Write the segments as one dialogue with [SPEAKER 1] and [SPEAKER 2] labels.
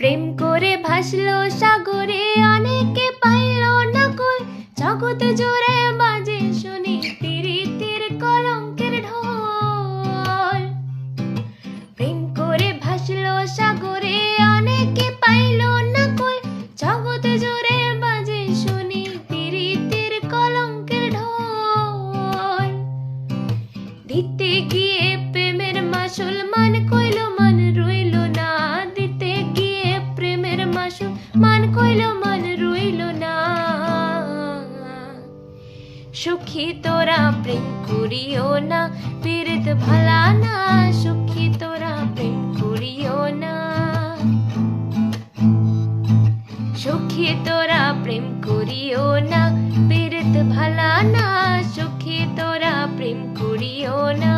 [SPEAKER 1] প্রেম করে ভাসলো সাগরে, অনেকে পাইল না কই। জগৎ জুড়ে বাজে শুনি পীড়িতের কলঙ্কের ঢোল। প্রেম করে ভাসলো সাগরে, অনেকে পাইল না কই। জগৎ জুড়ে বাজে শুনি পীড়িতের কলঙ্কের ঢোল। দিতে গিয়ে প্রেমের মাসুল মান কইল মান রইল না। দিতে গিয়ে প্রেমের মাসুল মান কইল মান রইল না। সুখী তোরা প্রেম করিও না, পীড়িত ভালা না। সুখী তোরা প্রেম করিও না। সুখী তোরা প্রেম করিও না, পীড়িত ভালা না। সুখী তোরা প্রেম করিও না।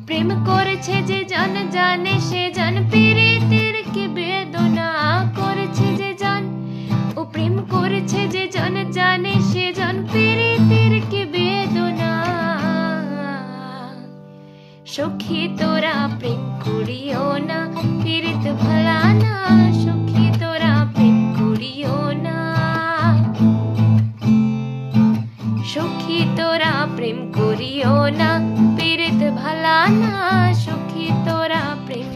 [SPEAKER 1] প্রেম করেছে যে জন জানে সে জন পীড়িতের কি বেদনা করেছে যে জন। ও প্রেম করেছে যে জন জানে সে জন পীড়িতের কি বেদনা। সুখী তোরা প্রেম করিও না, পীড়িত ভালা না। সুখী তোরা প্রেম করিও না। সুখী তোরা প্রেম করিও না, পীড়িত ভালা না। সুখী তোরা প্রেম